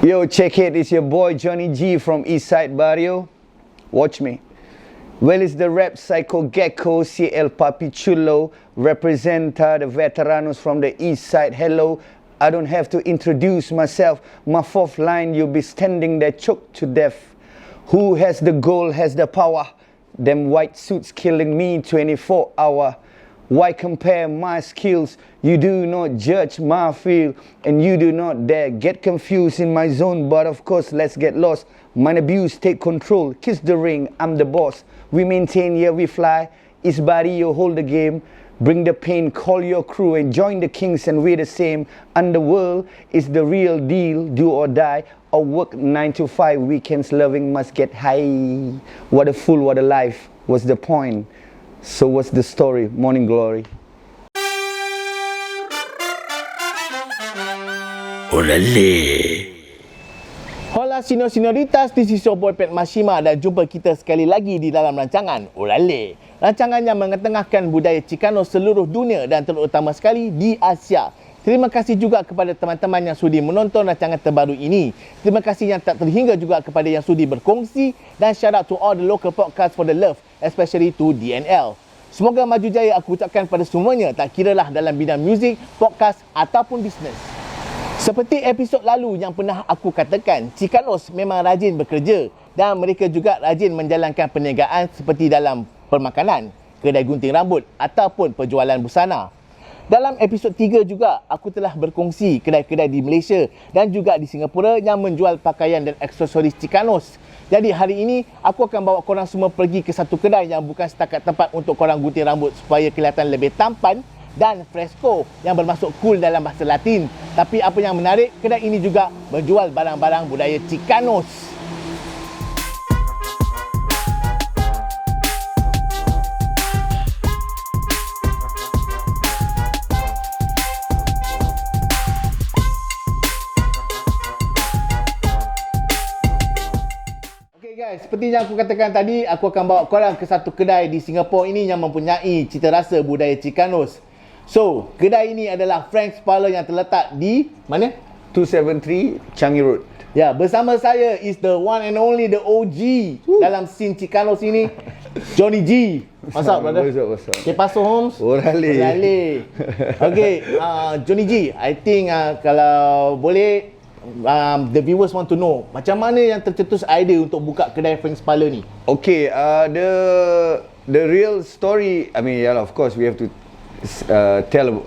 Yo, check it. It's your boy Johnny G from Eastside Barrio. Watch me. Well, it's the rap psycho gecko, CL Papi Chulo, representa the veteranos from the East Side. Hello, I don't have to introduce myself. My fourth line, you'll be standing there choked to death. Who has the goal, has the power? Them white suits killing me 24 hours. Why compare my skills? You do not judge my feel, and you do not dare get confused in my zone. But of course, let's get lost. Mind abuse, take control, kiss the ring, I'm the boss. We maintain, yeah, we fly. It's body, you hold the game. Bring the pain, call your crew, and join the kings, and we're the same. Underworld is the real deal, do or die. Or work 9 to 5, weekends loving must get high. What a fool, what a life, what's the point? So what's the story? Morning Glory. ORALE. Hola senoritas, this is your boy Pat MaChima dan jumpa kita sekali lagi di dalam rancangan ORALE. Rancangan yang mengetengahkan budaya Chicano seluruh dunia dan terutama sekali di Asia. Terima kasih juga kepada teman-teman yang sudi menonton rancangan terbaru ini. Terima kasih yang tak terhingga juga kepada yang sudi berkongsi, dan shout out to all the local podcast for the love, especially to DNL. Semoga maju jaya aku ucapkan pada semuanya, tak kiralah dalam bidang muzik, podcast ataupun bisnes. Seperti episod lalu yang pernah aku katakan, Chicanos memang rajin bekerja dan mereka juga rajin menjalankan perniagaan seperti dalam permakanan, kedai gunting rambut ataupun perjualan busana. Dalam episod 3 juga, aku telah berkongsi kedai-kedai di Malaysia dan juga di Singapura yang menjual pakaian dan aksesoris Chicanos. Jadi hari ini, aku akan bawa korang semua pergi ke satu kedai yang bukan setakat tempat untuk korang gunting rambut supaya kelihatan lebih tampan dan fresco yang bermaksud cool dalam bahasa Latin. Tapi apa yang menarik, kedai ini juga menjual barang-barang budaya Chicanos. Guys, seperti yang aku katakan tadi, aku akan bawa korang ke satu kedai di Singapura ini yang mempunyai cita rasa budaya Chicanos. So, kedai ini adalah Frank's Parlour yang terletak di mana? 273 Changi Road. Ya, bersama saya is the one and only, the OG dalam scene Chicanos ini, Johnny G. What's up, brother? What's up? Okay, Paso Homes? ORALE. Okay, Johnny G, I think kalau boleh, the viewers want to know macam mana yang tercetus idea untuk buka kedai Frank's Parlour ni? Okay, the real story, I mean, yeah, of course we have to tell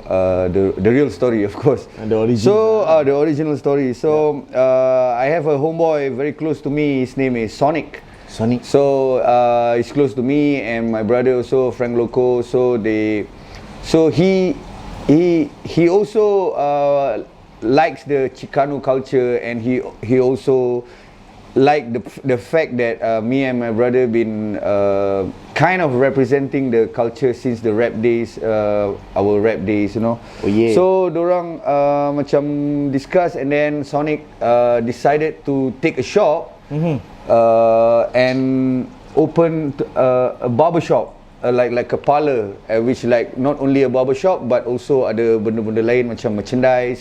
the real story, of course. The origin. So the original story. So I have a homeboy very close to me. His name is Sonic. So he's close to me and my brother also, Frank Loco. So he also likes the Chicano culture, and he also like the fact that me and my brother been kind of representing the culture since the rap days, our rap days, you know. Oh yeah. So dorang macam discuss, and then Sonic decided to take a shop and open a barber shop. Like a parlour, which like not only a barber shop but also ada benda-benda lain macam merchandise.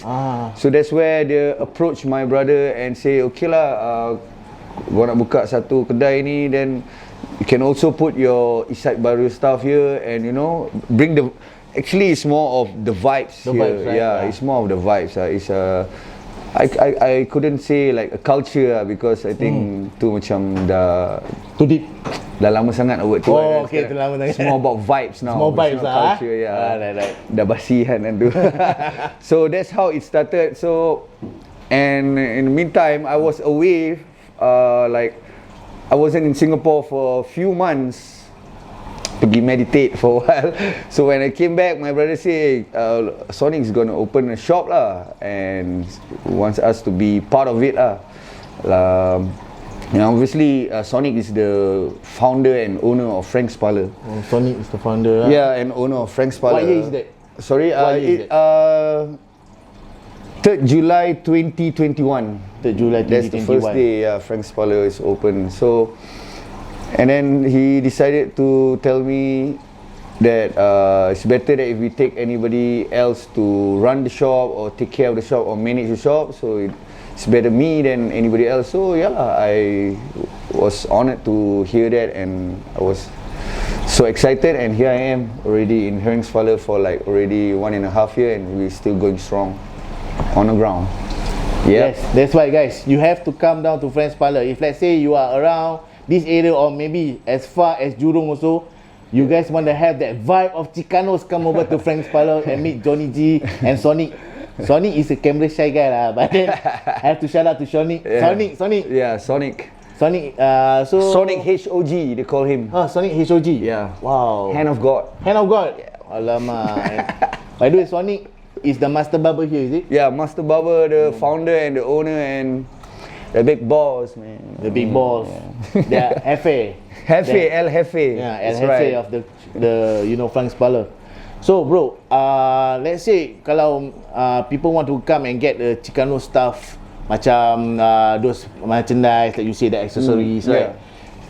So that's where they approach my brother and say, okay lah, gua nak buka satu kedai ni, then you can also put your Eastside Baru stuff here, and you know, bring the, actually it's more of the vibes here. Vibes, right? Yeah, it's more of the vibes. It's I couldn't say like a culture because I think tu macam dah too deep. Dah lama sangat word tu. Oh, okay, tu lama sangat. It's more about vibes now. More vibes lah. Culture, yeah. Right. Dah basi kan tu. So that's how it started. So, and in the meantime, I was away, like I wasn't in Singapore for a few months. Pergi meditate for a while. So when I came back, my brother said, Sonic's gonna open a shop lah, and wants us to be part of it lah. You know, obviously, Sonic is the founder and owner of Frank's Parlour. Oh, Sonic is the founder. Yeah, and owner of Frank's Parlour. What year is that? Sorry, What year is that? 3rd July 2021. 3rd July 2021. That's the first day Frank's Parlour is open. So, and then he decided to tell me that it's better that if we take anybody else to run the shop or take care of the shop or manage the shop. So it's better me than anybody else. So yeah, I was honored to hear that, and I was so excited. And here I am already in Herringsfaller for like already 1.5 years, and we're still going strong on the ground. Yeah. Yes, that's why guys, you have to come down to Herringsfaller. If let's say you are around this area or maybe as far as Jurong also, you guys want to have that vibe of Chicanos, come over to Herringsfaller and meet Johnny G and Sonic. Sonic is a camera shy guy lah, but then I have to shout out to Sonic. Yeah. Sonic. Yeah, Sonic. Sonic, so... Sonic HOG, they call him. Sonic HOG? Yeah. Wow. Hand of God. Hand of God? Yeah. Alamak. By the way, Sonic is the master barber here, is it? Yeah, Master Barber, the founder and the owner and the big boss, man. The big boss. Yeah. The Hefe. Hefe, El Hefe. Yeah, El That's Hefe right. of the Herringsfaller. So bro, let's say kalau people want to come and get the Chicano stuff, macam those merchandise, like you say, the accessories, right?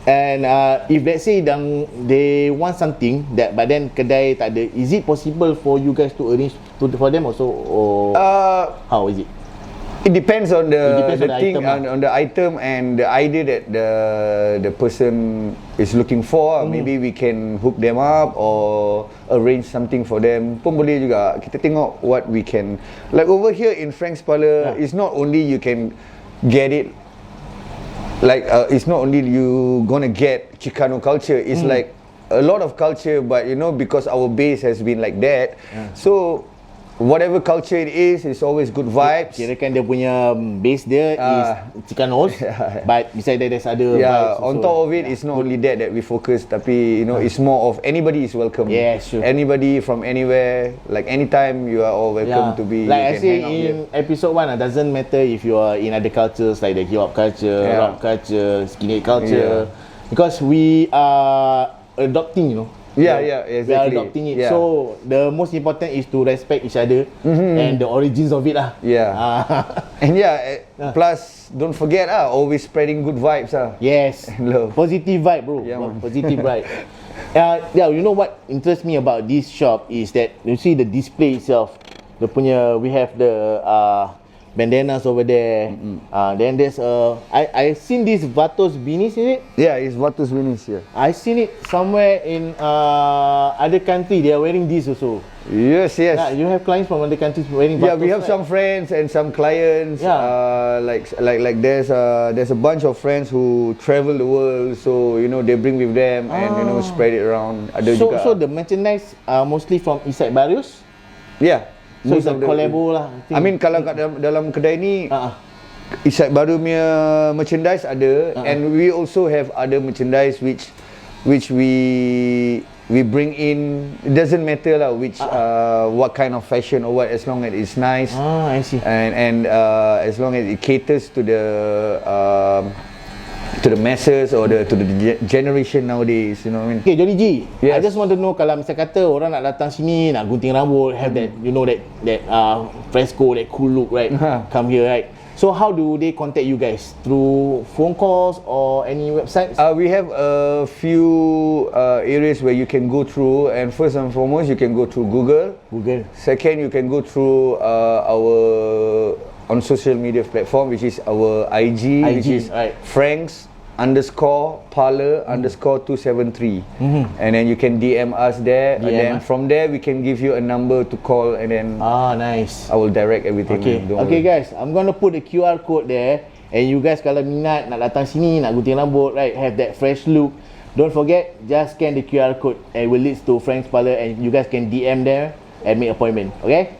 And if let's say they want something that, but then kedai tak ada, is it possible for you guys to arrange for them also, or how is it? It depends on the thing, item, on the item and the idea that the person is looking for. Maybe we can hook them up or arrange something for them. Pun boleh juga. Kita tengok what we can. Like over here in Herringsfaller, it's not only you can get it. Like it's not only you gonna get Chicano culture. It's like a lot of culture, but you know, because our base has been like that, so whatever culture it is, it's always good vibes. Kirakan dia punya base dia is Chicanos, but beside that there's other vibes also. On top of it, it's not only that we focus, tapi you know, it's more of anybody is welcome. Yeah, sure. Anybody from anywhere, like anytime, you are all welcome to be. Like I say in episode 1, it doesn't matter if you are in other cultures like the hip hop culture, rock culture, skinhead culture, because we are adopting, you know. Yeah, exactly. We are adopting it. So the most important is to respect each other and the origins of it lah. Yeah. And plus don't forget always spreading good vibes Yes. and love. Positive vibe, bro. Yeah, man. Positive vibe. You know what interests me about this shop is that you see the display itself. We have the bandanas over there. Then there's I seen this Vatos beanies, is it? Yeah, it's Vatos beanies here. I seen it somewhere in other country. They are wearing this also. Yes. You have clients from other countries wearing Vatos. Yeah, we have some friends and some clients. Like there's a bunch of friends who travel the world, so you know they bring with them and you know spread it around. Ada juga. So the merchandise are mostly from Eastside Barrios? Yeah. So it's a collabo lah. I mean kalau kat dalam kedai ni Eastside Baru punya merchandise ada, and we also have other merchandise which we bring in. It doesn't matter lah which what kind of fashion or what, as long as it's nice. I see. And as long as it caters to the masses or to the generation nowadays, you know what I mean? Okay, Johnny G. Yes. I just want to know, kalau misal kata orang nak datang sini nak gunting rambut, have that, you know, that fresco, that cool look, right? Come here, right? So how do they contact you guys? Through phone calls or any websites? We have a few areas where you can go through, and first and foremost, you can go through Google. Second, you can go through our on social media platform, which is our IG which is Franks_Parlor_273, and then you can DM us there, and then from there we can give you a number to call, and then nice. I will direct everything. Okay guys, I'm gonna put the QR code there, and you guys kalau minat nak datang sini nak gunting rambut, right, have that fresh look, don't forget, just scan the QR code and it will lead to Frank's Parlor, and you guys can DM there and make appointment. Okay.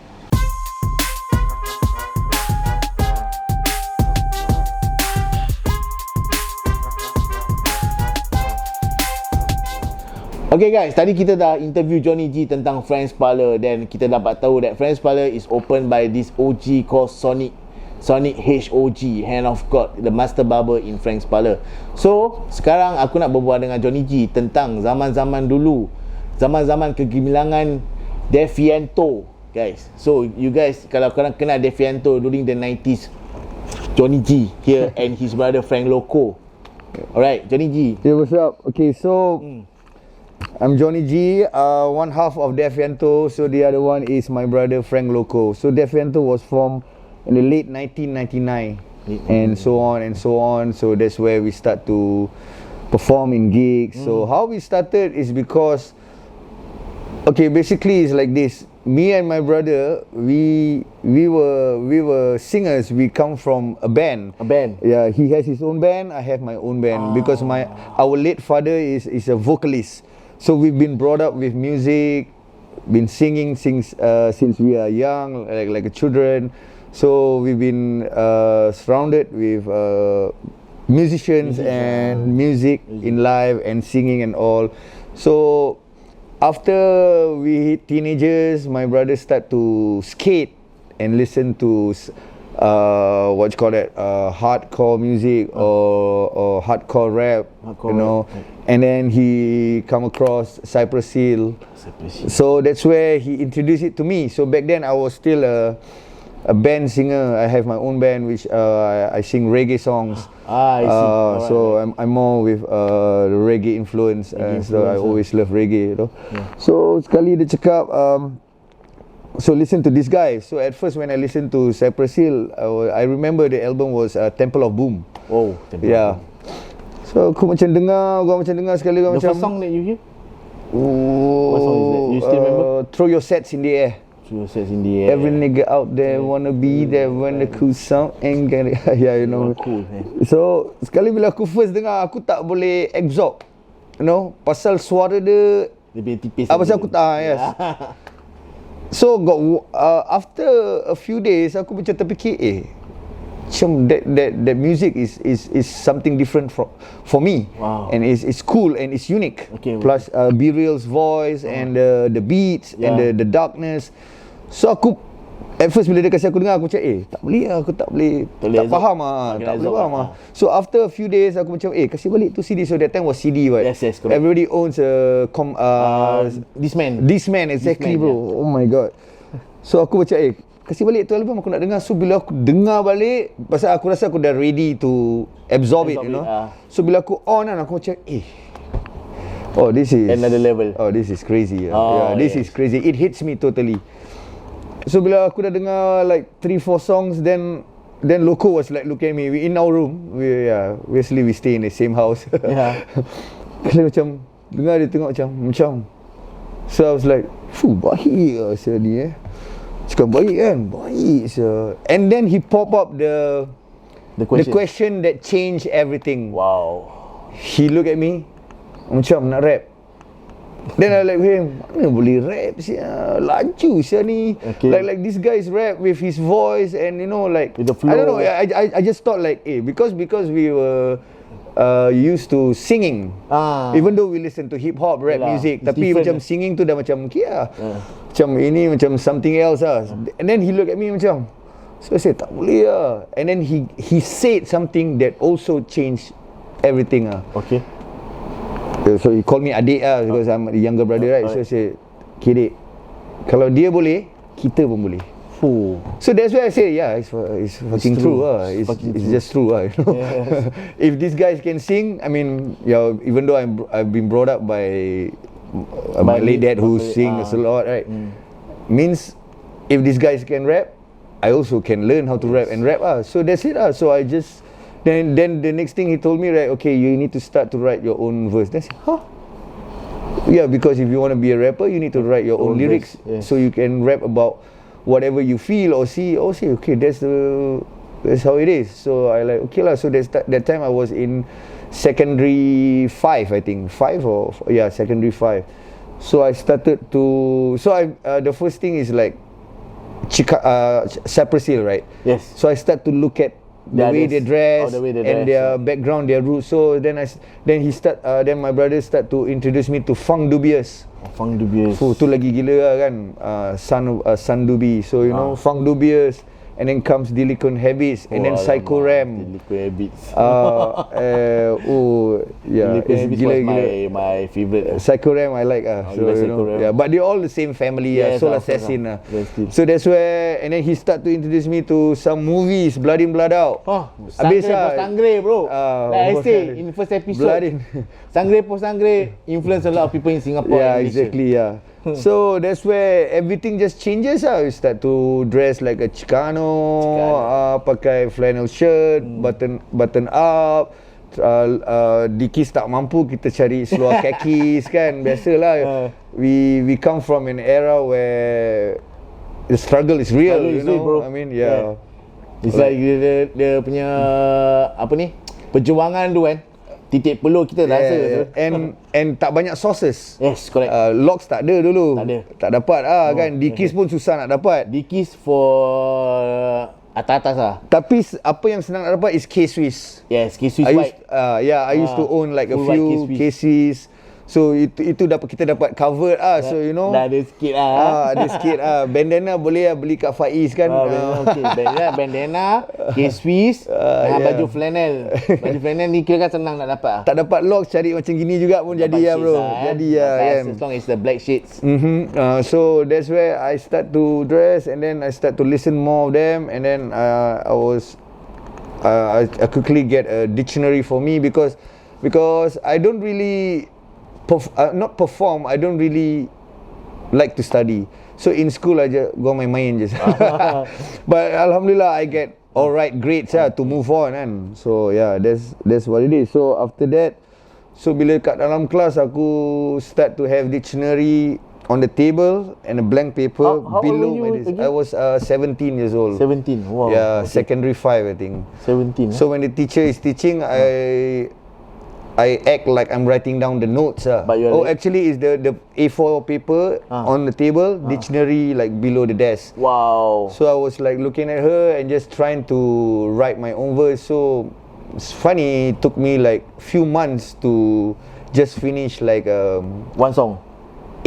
Okay guys, tadi kita dah interview Johnny G tentang Frank's Parlor, dan kita dapat tahu that Frank's Parlor is opened by this OG called Sonic HOG, Hand of God, the master barber in Frank's Parlor. So, sekarang aku nak berbual dengan Johnny G tentang zaman-zaman dulu, zaman-zaman kegemilangan Defianto, guys. So, you guys, kalau korang kenal Defianto during the 90s, Johnny G here and his brother Frank Loco. Alright, Johnny G. Yeah, what's up? Okay, so I'm Johnny G, one half of Defianto, so the other one is my brother Frank Loco. So Defianto was formed in the late 1999. and so on and so on. So that's where we start to perform in gigs. So how we started is because, okay, basically it's like this. Me and my brother, we were singers. We come from a band. A band. Yeah, he has his own band. I have my own band because our late father is a vocalist. So we've been brought up with music, been singing since we are young, like children. So we've been surrounded with musicians and music in live and singing and all. So after we hit teenagers, my brother start to skate and listen to what you call that, hardcore music or hardcore rap, you know. And then he come across Cypress Hill. So that's where he introduced it to me. So back then I was still a band singer. I have my own band which I sing reggae songs. I see. So I'm more with the reggae influence, so I always love reggae, you know. So sekali dia cakap, so listen to this guy. So at first when I listened to Cypress Hill, I remember the album was Temple of Boom. Oh, Temple of Boom. So aku macam dengar sekali The macam first song that you hear? What song is that? You still remember? Throw Your Sets in the Air. Throw Your Sets in the Air. Every nigga out there wanna be there when the cool sound ain't get it. Yeah, you know. Cool. So sekali bila aku first dengar, aku tak boleh absorb, you know, pasal suara dia Lebih tipis. pasal aku tak, yes. So after a few days aku macam terfikir, macam that music is something different for me. Wow. And it's cool and it's unique. Okay. Plus B-Real's voice and the beats and the darkness. So aku at first bila dia kasi aku dengar, aku macam tak boleh lah, aku tak faham lah. So after a few days aku macam kasi balik tu CD. So that time was CD, right? Yes, correct. Everybody owns a Discman, exactly, bro. Yeah. Oh my god. So aku macam kasi balik tu album, aku nak dengar. So bila aku dengar balik, pasal aku rasa aku dah ready to absorb it, you know. So bila aku on kan, aku macam oh, this is another level. Oh, this is crazy. This is crazy. It hits me totally. So bila aku dah dengar like 3-4 songs, then Loco was like looking at me. We in our room. Obviously we stay in the same house. Kalau macam dengar dia tengok macam. So I was like, baik lah ni Cakap baik kan? Baik sir. And then he pop up the question that changed everything. Wow. He look at me macam nak rap. Then I like him, mana boleh rap sia, laju sia ni. Like this guy's rap with his voice and you know like with the flow. I don't know, I just thought like because we were used to singing, even though we listen to hip hop rap music, tapi macam singing tu dah macam macam ini macam something else lah. And then he look at me macam, so I said tak boleh lah. And then he said something that also changed everything lah. Okay. So he called me adik lah because I'm the younger brother, right? So I said, Kidek, kalau dia boleh, kita pun boleh. So that's why I say, it's fucking true lah. It's just true lah, you know. Yes. If these guys can sing, I mean, even though I've been brought up by my late dad who sings a lot, right? Means if these guys can rap, I also can learn how to rap and rap lah. So that's it lah. So I just then the next thing he told me, right? Okay, you need to start to write your own verse. That's yeah, because if you want to be a rapper, you need to write your own lyrics, so you can rap about whatever you feel or see. Okay, that's how it is. So I like okay lah. So that time I was in secondary 5, I think secondary 5. So I started to the first thing is like Cypress Hill, right? Yes. So I start to look at the way they dress and their background, their roots. So then my brother start to introduce me to Funk Dubious. Funk Dubious. Tu lagi gila lah kan, Sun Dubi. So you know Funk Dubious, and then comes Delinquent Habits, and then Psycho Ram. Delinquent Habits. It's gila. My favorite. Psycho Ram I like so you know, but they're all the same family, Soul Assassin. So that's where, and then he start to introduce me to some movies, Blood In Blood Out. Sangre bro. Like I say in the first episode, Sangre influence a lot of people in Singapore. Yeah, exactly. So that's where everything just changes. We start to dress like a Chicano. Pakai flannel shirt, button up. Dikis tak mampu, kita cari seluar khakis kan. Biasalah. We come from an era where the struggle is real, you know. Bro. I mean, yeah. It's like dia punya apa ni? Perjuangan tu kan. Titik peluh kita rasa. And tak banyak sources. Yes, correct. Locs tak ada dulu. Tak ada. Tak dapat kan. Dikis pun susah nak dapat. Dikis for atas lah. Tapi apa yang senang nak dapat is K-Swiss. Yes, K-Swiss white. I used to own like a few K-Swiss. So itu kita dapat covered so you know. Dah ada sikit lah. Ada sikit bandana boleh beli kat Faiz kan. Okay. Bandana, K-Swiss, baju flannel. Baju flannel ni kira kan senang nak dapat. Tak dapat Locs, cari macam gini juga pun jadi bro. Jadi kan. As long as the black shades. So that's where I start to dress, and then I start to listen more of them, and then I quickly get a dictionary for me because I don't really not perform. I don't really like to study. So in school I just go main just. But alhamdulillah I get alright grades to move on kan. So yeah, that's what it is. So after that, so bila kat dalam kelas aku start to have dictionary on the table and a blank paper how below old my again? I was 17 years old. 17. Wow. Yeah, secondary 5 I think. 17. So when the teacher is teaching, I act like I'm writing down the notes. But Actually is the A4 paper on the table, dictionary like below the desk. Wow. So I was like looking at her and just trying to write my own verse. So it's funny, it took me like few months to just finish like one song.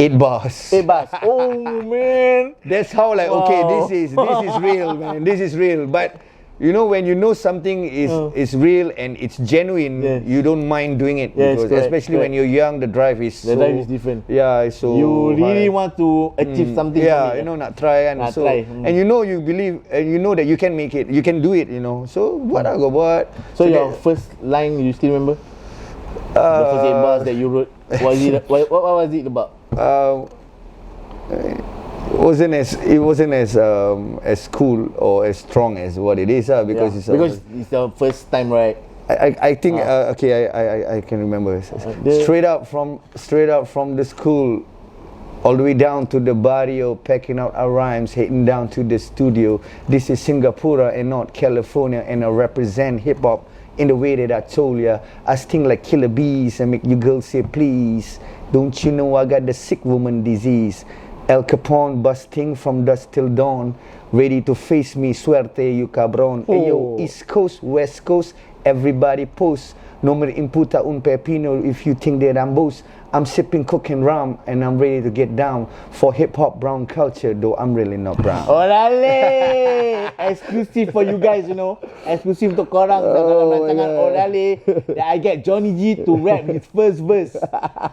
8 bars. 8 bars. Oh man. That's how like okay, this is real, man. This is real. But you know, when you know something is real and it's genuine, you don't mind doing it. Because especially when you're young, the drive is different. Yeah, it's so you really high. want to achieve something. Yeah, you know, not try and so try. And you know, you believe and you know that you can make it, you can do it. You know, so what I go buat. So your first line, you still remember? The first 8 bars that you wrote. What was it about? It wasn't as cool or as strong as what it is because it's the first time, right? I think I can remember straight up from the school all the way down to the barrio, packing out our rhymes, heading down to the studio. This is Singapore and not California, and I represent hip hop in the way that I told ya. I sting like killer bees and make you girls say please. Don't you know I got the sick woman disease? El Capone busting from dusk till dawn, ready to face me, suerte you cabron. Ayo, East Coast, West Coast, everybody post. No me imputa un pepino if you think that I'm boast. I'm sipping coke and rum and I'm ready to get down for hip-hop brown culture, though I'm really not brown. Orale! Exclusive for you guys, you know. Exclusive untuk korang dalam rancangan Orale. That I get Johnny G to rap his first verse.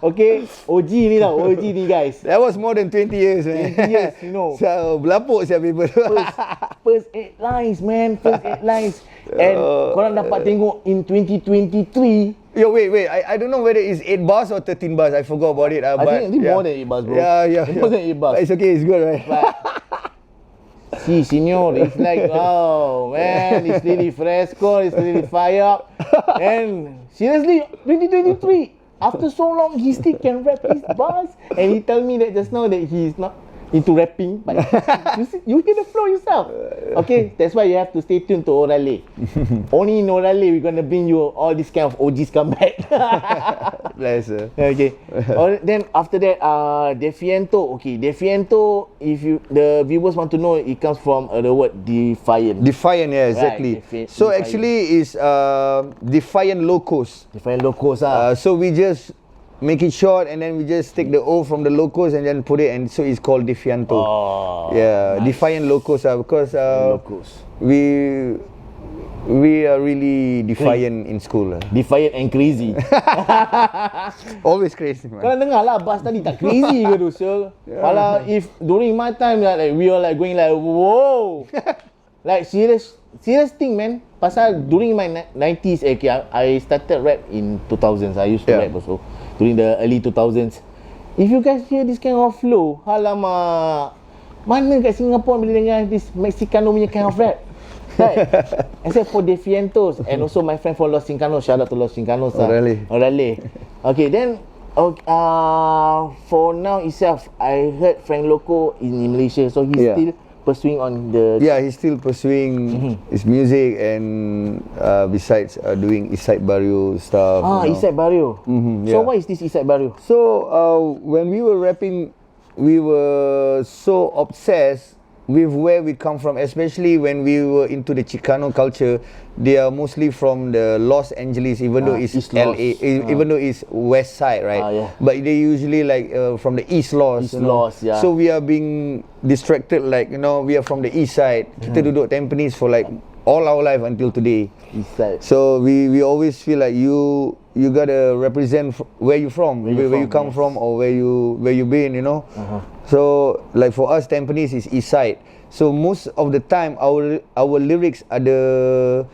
Okay? OG ni tau, OG ni guys. That was more than 20 years, man. 20 years, you know. So, berlapuk siapa people. First 8 lines, man. First 8 lines. And korang dapat tengok in 2023. Yo, wait. I don't know whether it's 8 bars or 13 bars. I forgot about it. I think more than 8 bars, bro. Yeah. More than 8 bars. But it's okay, it's good, right? See, senor, it's like, oh, man, it's really fresco, it's really fire up. And seriously, 2023, after so long, he still can rap his bars. And he tell me that just now that he's not into rapping, but you hear the flow yourself. Okay, that's why you have to stay tuned to Orale. Only in Orale we're gonna bring you all these kind of OGs come back. Bless her. Okay. Then after that, Defianto. Okay, Defianto. If the viewers want to know, it comes from the word Defiant. Defiant, yeah, exactly. Right, so Defiant. actually, is Defiant Locos. Defiant Locos. So we just make it short and then we just take the O from the Locos and then put it, and so it's called Defianto. Oh, yeah, nice. Defiant Locos because Locos. we are really defiant in school. Defiant and crazy. Always crazy, man. Kau dengar lah bas tadi tak crazy ke tu, sir? Kalau if during my time like we were like going like whoa. Like serious thing, man. Pasal during my 90s, I started rap in 2000s. I used to rap also during the early 2000s. if you guys hear this kind of flow, alamak, mana kat Singapore boleh dengar this Mexicano punya kind of rap? Right? Except for Defiantos and also my friend for Los Cincanos. Shout out to Los Cincanos. Orale. Okay, then for now itself, I heard Frank Loco in Malaysia, so he's still pursuing on the... Yeah, he's still pursuing his music and besides doing Eastside Barrio stuff. Eastside Barrio. So what is this Eastside Barrio? So when we were rapping, we were so obsessed with where we come from, especially when we were into the Chicano culture. They are mostly from the Los Angeles, even though it's East LA, even though it's West Side, right? But they usually like from the East Los. So we are being distracted, like, you know, we are from the East Side. Kita duduk Tampines for like all our life until today. East Side. So we always feel like you gotta represent where you from, where you come from, or where you been, you know. So like for us, Tampines is East Side. So most of the time, our lyrics are the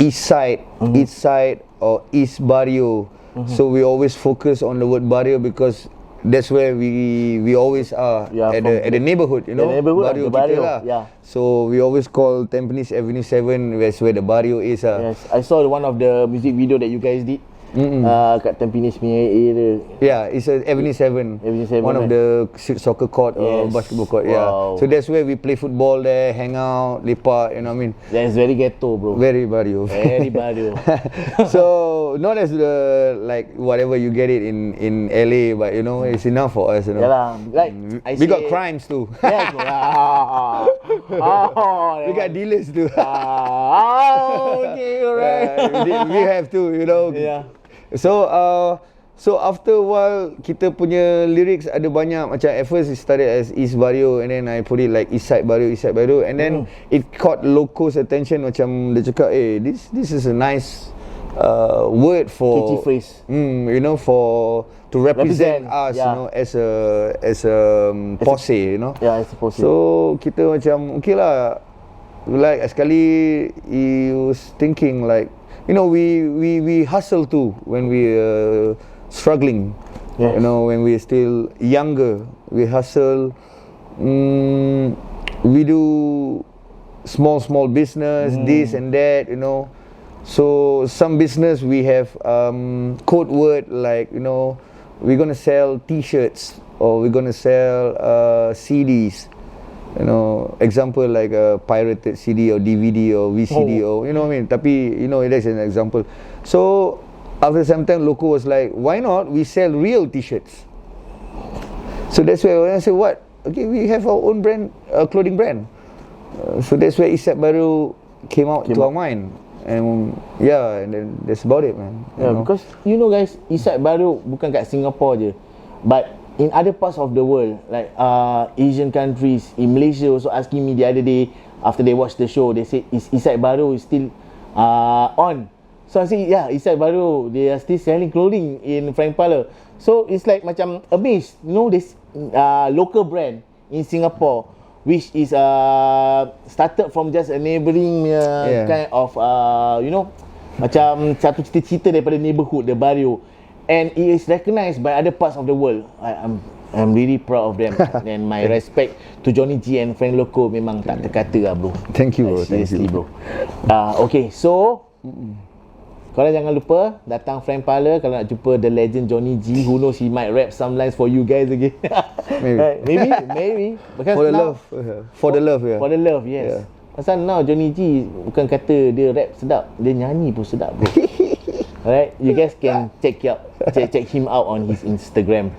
East Side, East Side, or East Barrio. So we always focus on the word Barrio because that's where we always are, at the neighborhood, you know. The neighborhood, Barrio, the Barrio. kita lah. Yeah. So we always call Tampines Avenue 7 where the Barrio is. Yes, I saw one of the music video that you guys did. Kat Tampines punya area. Yeah, it's Avenue 7. Avenue 7, one of the soccer court or basketball court. Yeah. So that's where we play football there, hang out, lepak, you know what I mean. That's very ghetto, bro. Very Barrio. Very Barrio. So not as the like whatever you get it in LA, but you know it's enough for us, you know. Yeah, like we got crimes too. Yeah, we got dealers too. Okay, alright. We have to, you know. Yeah. So after a while, kita punya lyrics ada banyak macam at first it started as East Barrio and then I put it like Eastside Barrio and then it caught Loco's attention, macam dia cakap, this is a nice word for catchy phrase. You know, to represent us, you know, as a posse, you know. Yeah, as a posse. So kita macam okay lah, like sekali he was thinking like, you know, we hustle too when we struggling. You know, when we're still younger, we hustle. We do small business, this and that, you know. So some business we have code word like, you know, we're gonna sell T-shirts or we're gonna sell CDs. You know, example like a pirated CD or DVD or VCD or, you know what I mean. Tapi, you know, that's an example. So after some time, Loco was like, why not we sell real T-shirts? So that's where when I say, what? Okay, we have our own brand, clothing brand. So that's where Eastside Baru came out to our mind. And and then that's about it, man. Yeah, because you know guys, Eastside Baru bukan kat Singapore je, but in other parts of the world, like Asian countries, in Malaysia also asking me the other day after they watched the show, they said, is Eastside Baru still on? So I say, yeah, Eastside Baru, they are still selling clothing in Frank Parlour. So it's like macam amazed, you know, this local brand in Singapore, which is started from just a neighbouring kind of, you know, macam satu cita-cita daripada neighbourhood, the Barrio. And it is recognized by other parts of the world. I'm really proud of them. And my respect to Johnny G and Frank Loco memang tak terkata lah, bro. Thank you, bro. Seriously, bro. Okay, so korang jangan lupa datang Frank Parlour kalau nak jumpa the legend Johnny G. Who knows, he might rap some lines for you guys again. Maybe. Because for the love. For the love, yes. Yeah. Pasal now Johnny G bukan kata dia rap sedap, dia nyanyi pun sedap, bro. Alright, you guys can check him out on his Instagram.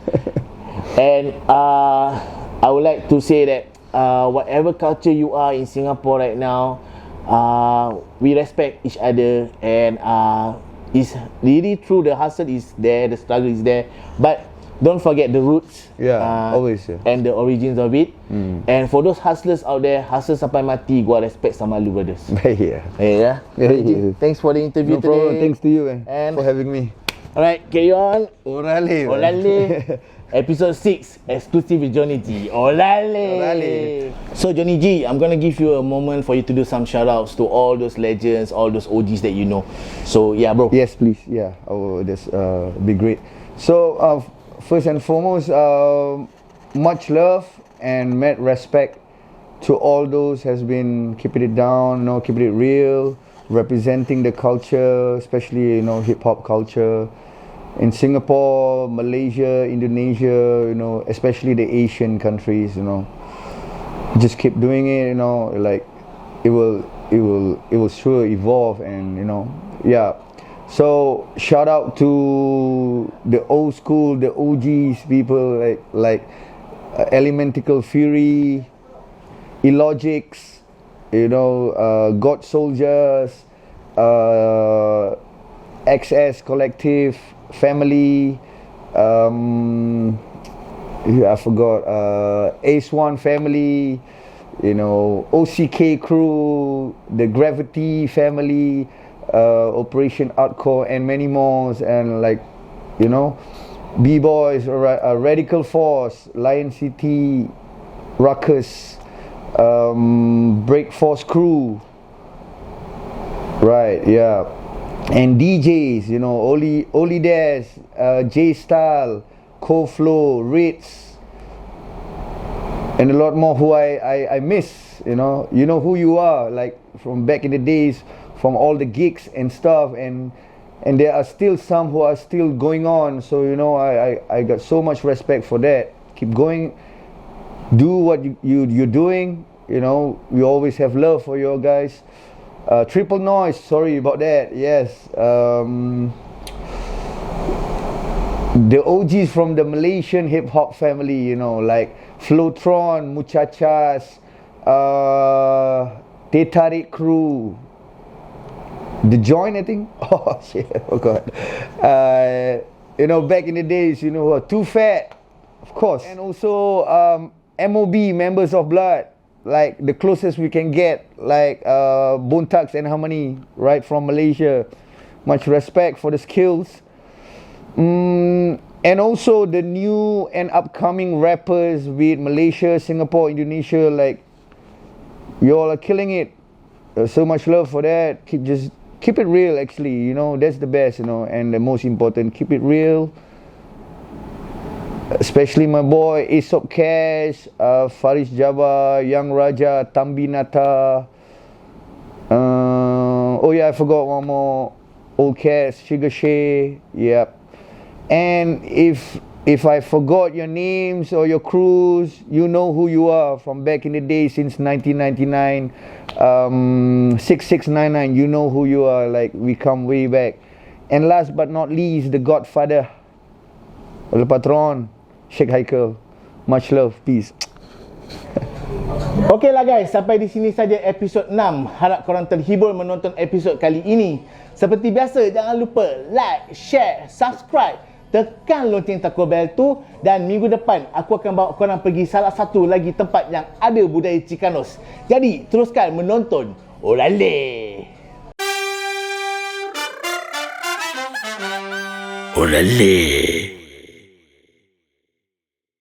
And I would like to say that whatever culture you are in Singapore right now, we respect each other, and it's really true, the hustle is there, the struggle is there, but don't forget the roots, always, and the origins of it. And for those hustlers out there, hustle sampai mati, gua respect sama lu, brothers. Thanks for the interview today. No problem, thanks to you, and for having me. Alright, carry on. Orale. Episode 6, exclusive with Johnny G. Orale. So Johnny G, I'm gonna give you a moment for you to do some shout outs to all those legends, all those OGs that you know. So yeah, bro. Yes, please. Yeah, that's be great. So first and foremost, much love and mad respect to all those has been keeping it down, keeping it real, representing the culture, especially hip hop culture in Singapore, Malaysia, Indonesia, especially the Asian countries. Just keep doing it. Like it will sure evolve, and yeah. So shout out to the old school, the OGs people like Elementical Fury, Illogics, God Soldiers, XS Collective, Family, I forgot, Ace One Family, OCK Crew, the Gravity Family, Operation Hardcore, and many more, and B-Boys, Radical Force, Lion City, Ruckus, Break Force Crew, right, yeah, and DJs, Oli Des, J Style, Co-Flow, Ritz, and a lot more who I miss, you know who you are, like from back in the days, from all the gigs and stuff, and there are still some who are still going on, so I got so much respect for that. Keep going, do what you're doing, we always have love for you guys. Triple Noise, sorry about that, yes, the OGs from the Malaysian hip hop family, like Flowtron, Muchachas, Teh Tarik Crew, The Joint, I think. Oh shit, oh god. Back in the days, Too Fat, of course, and also MOB, Members of Blood, like the closest we can get, like Bone Thugs and Harmony, right from Malaysia. Much respect for the skills. And also the new and upcoming rappers with Malaysia, Singapore, Indonesia, like you all are killing it. So much love for that. Keep it real, actually, that's the best, and the most important, keep it real. Especially my boy Aesop Cash, Faris Jabba, Young Raja, Tambi Nata, oh yeah, I forgot one more, Old Cats, Sugar Shay, yep. And if I forgot your names or your crews, you know who you are from back in the day, since 1999, 6699, you know who you are, like we come way back. And last but not least, the Godfather, El Patron, Sheikh Haikal. Much love, peace. Okey lah guys, sampai di sini saja episod 6. Harap korang terhibur menonton episod kali ini. Seperti biasa, jangan lupa like, share, subscribe, tekan lonceng takut bel tu, dan minggu depan aku akan bawa korang pergi salah satu lagi tempat yang ada budaya Chicanos. Jadi teruskan menonton Orale. Orale.